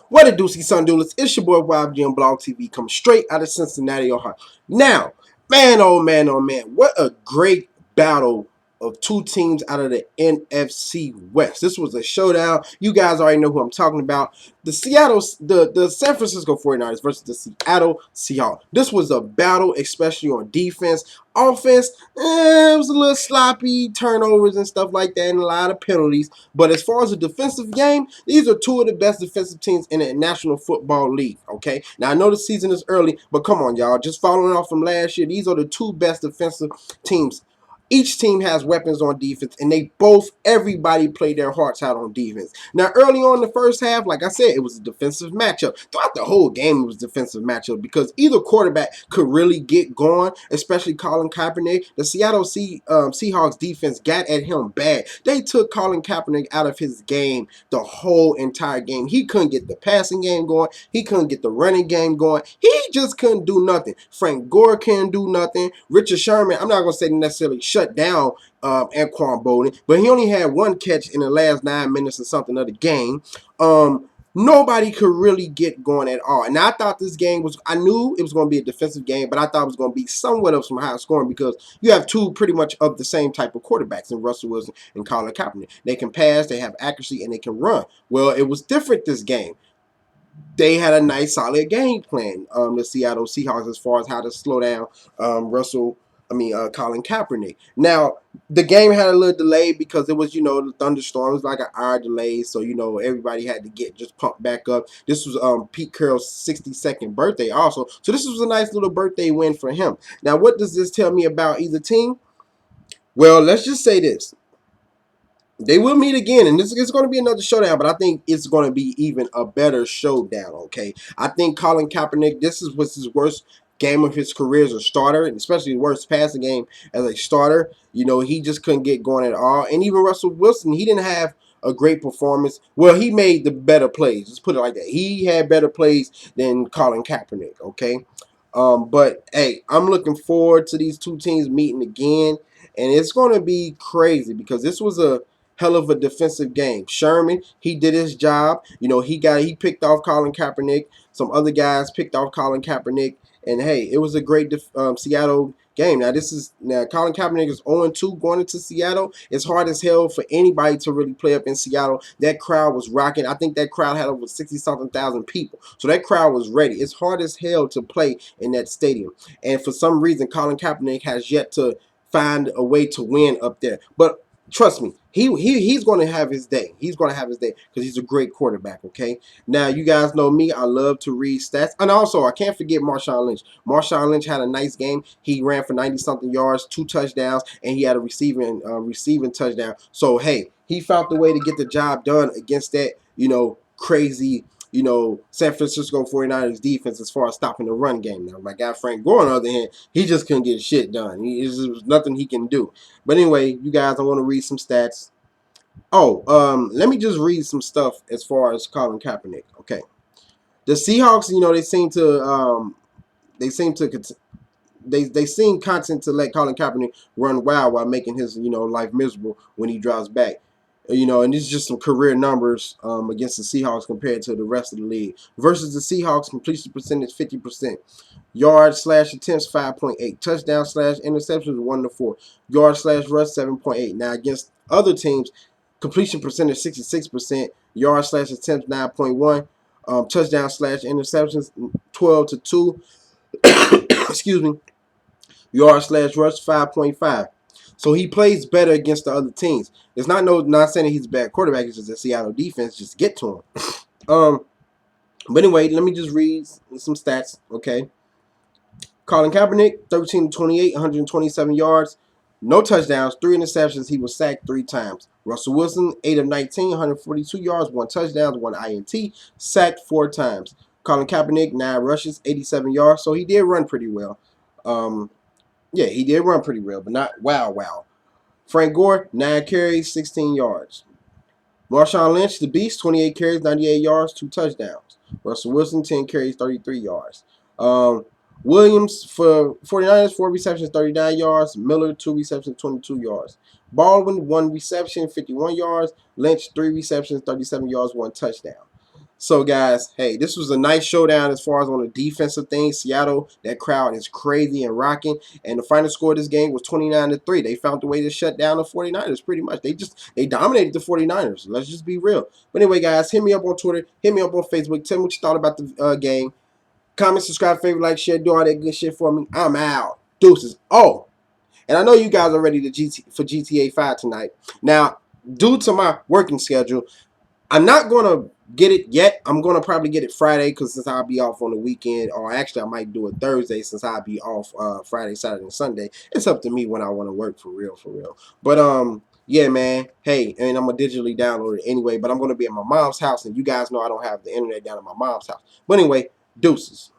What it do, see son duelist? It's your boy YfgmBlogTv coming straight out of Cincinnati, Ohio. Now, man, oh man, oh man, what a great battle of two teams out of the NFC West. This was a showdown. You guys already know who I'm talking about. The San Francisco 49ers versus the Seattle Seahawks. This was a battle, especially on defense. Offense, it was a little sloppy, turnovers and stuff like that, and a lot of penalties. But as far as the defensive game, these are two of the best defensive teams in the National Football League, okay? Now, I know the season is early, but come on, y'all. Just following off from last year, these are the two best defensive teams. Each team has weapons on defense, and everybody played their hearts out on defense. Now, early on in the first half, like I said, it was a defensive matchup. Throughout the whole game, it was a defensive matchup because either quarterback could really get going, especially Colin Kaepernick. The Seattle Seahawks defense got at him bad. They took Colin Kaepernick out of his game the whole entire game. He couldn't get the passing game going. He couldn't get the running game going. He just couldn't do nothing. Frank Gore couldn't do nothing. Richard Sherman, I'm not going to say necessarily shut down Anquan Bolden, but he only had one catch in the last 9 minutes or something of the game. Nobody could really get going at all. And I thought this game was, I knew it was going to be a defensive game, but I thought it was going to be somewhat of some high scoring because you have two pretty much of the same type of quarterbacks in Russell Wilson and Colin Kaepernick. They can pass, they have accuracy, and they can run. Well, it was different this game. They had a nice, solid game plan, the Seattle Seahawks, as far as how to slow down Colin Kaepernick. Now, the game had a little delay because it was, the thunderstorms, like an hour delay. So, everybody had to get just pumped back up. This was Pete Carroll's 62nd birthday also. So, this was a nice little birthday win for him. Now, what does this tell me about either team? Well, let's just say this. They will meet again, and this is going to be another showdown, but I think it's going to be even a better showdown, okay? I think Colin Kaepernick, this was his worst game of his career as a starter, and especially the worst passing game as a starter. He just couldn't get going at all. And even Russell Wilson, he didn't have a great performance. Well, he made the better plays. Let's put it like that. He had better plays than Colin Kaepernick, okay? But, hey, I'm looking forward to these two teams meeting again, and it's going to be crazy because this was a hell of a defensive game. Sherman, he did his job. He picked off Colin Kaepernick. Some other guys picked off Colin Kaepernick. And, hey, it was a great Seattle game. Now, Colin Kaepernick is 0-2 going into Seattle. It's hard as hell for anybody to really play up in Seattle. That crowd was rocking. I think that crowd had over 60-something thousand people. So that crowd was ready. It's hard as hell to play in that stadium. And for some reason, Colin Kaepernick has yet to find a way to win up there. But trust me, he's going to have his day. He's going to have his day because he's a great quarterback, okay? Now, you guys know me. I love to read stats. And also, I can't forget Marshawn Lynch. Marshawn Lynch had a nice game. He ran for 90-something yards, 2 touchdowns, and he had a receiving touchdown. So, hey, he found the way to get the job done against that, crazy San Francisco 49ers defense as far as stopping the run game. Now, my guy Frank Gore, on the other hand, he just couldn't get shit done. There's nothing he can do. But anyway, you guys, I want to read some stats. Oh, let me just read some stuff as far as Colin Kaepernick. Okay. The Seahawks, they seem content to let Colin Kaepernick run wild while making his, life miserable when he drops back. And this is just some career numbers against the Seahawks compared to the rest of the league. Versus the Seahawks, completion percentage 50%. Yards/attempts 5.8. Touchdown/interceptions 1-4. Yards/rush 7.8. Now against other teams, completion percentage 66%. Yards/attempts 9.1. Touchdown/interceptions 12-2. Excuse me. Yards/rush 5.5. So he plays better against the other teams. It's not saying that he's a bad quarterback. It's just the Seattle defense just get to him. But anyway, let me just read some stats. Okay. Colin Kaepernick, 13-28, 127 yards, no touchdowns, 3 interceptions. He was sacked 3 times. Russell Wilson, 8 of 19, 142 yards, 1 touchdown, 1 INT, sacked 4 times. Colin Kaepernick, 9 rushes, 87 yards. So he did run pretty well. Yeah, he did run pretty well, but not wow. Frank Gore, 9 carries, 16 yards. Marshawn Lynch, the beast, 28 carries, 98 yards, 2 touchdowns. Russell Wilson, 10 carries, 33 yards. Williams for 49ers, 4 receptions, 39 yards. Miller, 2 receptions, 22 yards. Baldwin, 1 reception, 51 yards. Lynch, 3 receptions, 37 yards, 1 touchdown. So, guys, hey, this was a nice showdown as far as on the defensive thing. Seattle, that crowd is crazy and rocking. And the final score of this game was 29-3. They found a way to shut down the 49ers pretty much. They dominated the 49ers. Let's just be real. But anyway, guys, hit me up on Twitter. Hit me up on Facebook. Tell me what you thought about the game. Comment, subscribe, favorite, like, share, do all that good shit for me. I'm out. Deuces. Oh, and I know you guys are ready for GTA 5 tonight. Now, due to my working schedule, I'm not going to get it yet. I'm going to probably get it Friday because since I'll be off on the weekend, or actually I might do it Thursday since I'll be off Friday, Saturday, and Sunday. It's up to me when I want to work for real, for real. But yeah, man. Hey, and I'm going to digitally download it anyway, but I'm going to be at my mom's house, and you guys know I don't have the internet down at my mom's house. But anyway, deuces.